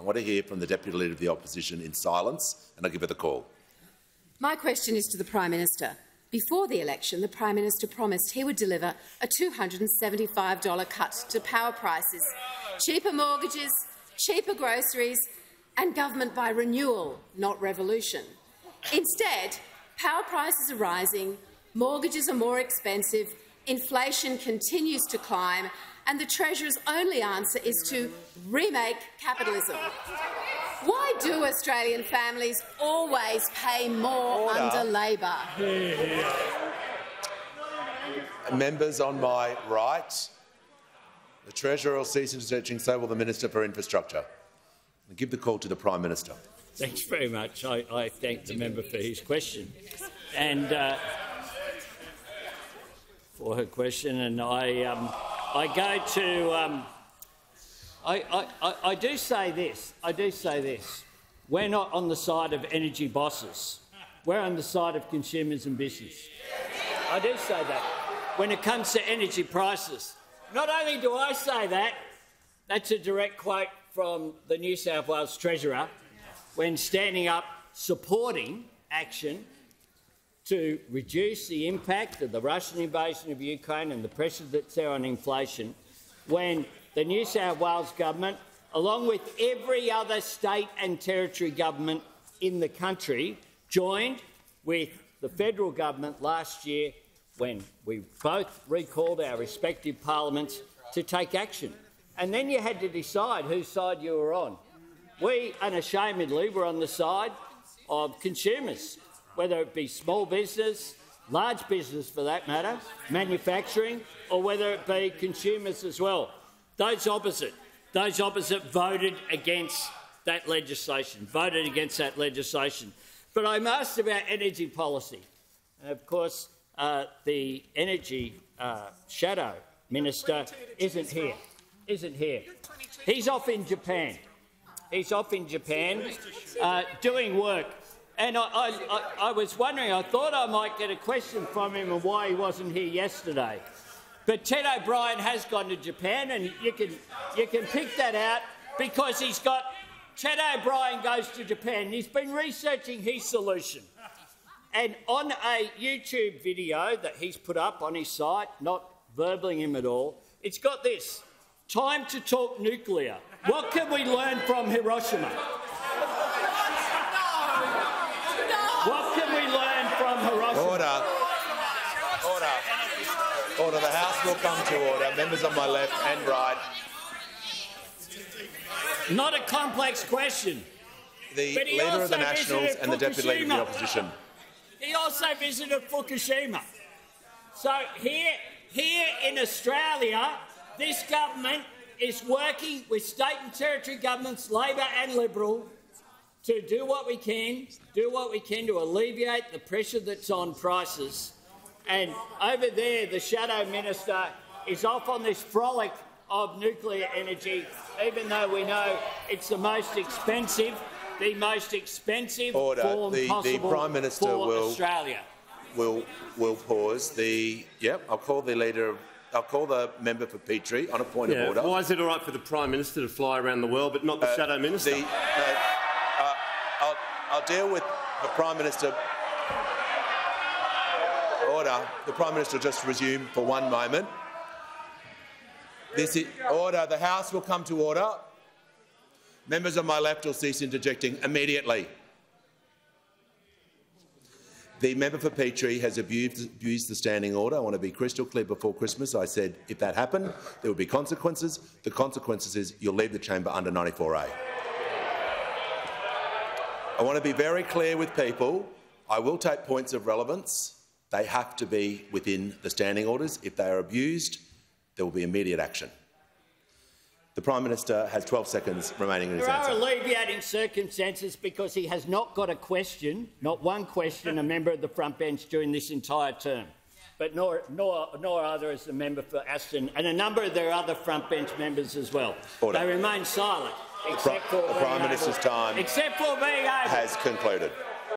want to hear from the Deputy Leader of the Opposition in silence, and I'll give her the call. My question is to the Prime Minister. Before the election, the Prime Minister promised he would deliver a $275 cut to power prices, cheaper mortgages, cheaper groceries and government by renewal, not revolution. Instead, power prices are rising, mortgages are more expensive, inflation continues to climb, and the Treasurer's only answer is to remake capitalism. Why do Australian families always pay more under Labor? Members on my right, the Treasurer will cease interjecting, so will the Minister for Infrastructure. I give the call to the Prime Minister. Thanks very much. I thank the member for his question and for her question, and I go to. I do say this. I do say this. We're not on the side of energy bosses. We're on the side of consumers and business. I do say that. When it comes to energy prices, not only do I say that, that's a direct quote from the New South Wales Treasurer when standing up supporting action to reduce the impact of the Russian invasion of Ukraine and the pressure that's there on inflation, when the New South Wales government, along with every other state and territory government in the country, joined with the federal government last year when we both recalled our respective parliaments to take action. And then you had to decide whose side you were on. We, unashamedly, were on the side of consumers, whether it be small business, large business for that matter, manufacturing, or whether it be consumers as well. Those opposite voted against that legislation, But I'm asked about energy policy. And of course, the Energy Shadow Minister isn't here. He's off in Japan. Doing work. And I was wondering, I thought I might get a question from him on why he wasn't here yesterday. But Ted O'Brien has gone to Japan, and you can pick that out because Ted O'Brien goes to Japan and he's been researching his solution. And on a YouTube video that he's put up on his site, not verbling him at all, it's got this: time to talk nuclear. What can we learn from Hiroshima? What can we learn from Hiroshima? Order. Order. The House will come to order. Members on my left and right. Not a complex question. The Leader of the Nationals and the Deputy Leader of the Opposition. He also visited Fukushima. So here in Australia, this government is working with state and territory governments, Labor and Liberal, to do what we can to alleviate the pressure that's on prices. And over there, the Shadow Minister is off on this frolic of nuclear energy, even though we know it's the most expensive form possible the Prime Minister for Australia. Will pause. I'll call the leader. I'll call the member for Petrie on a point of order. Why is it all right for the Prime Minister to fly around the world but not the Shadow Minister? I'll deal with the Prime Minister. Order. The Prime Minister will just resume for one moment. Order. The House will come to order. Members on my left will cease interjecting immediately. The member for Petrie has abused the standing order. I want to be crystal clear before Christmas. I said if that happened, there would be consequences. The consequences is you'll leave the chamber under 94A. I want to be very clear with people. I will take points of relevance. They have to be within the standing orders. If they are abused, there will be immediate action. The Prime Minister has 12 seconds remaining in his answer. There are alleviating circumstances because he has not got a question, not one question, a member of the front bench during this entire term, but nor other as the member for Aston and a number of their other front bench members as well. Order. They remain silent, except for the Prime Minister's time except for being able has concluded.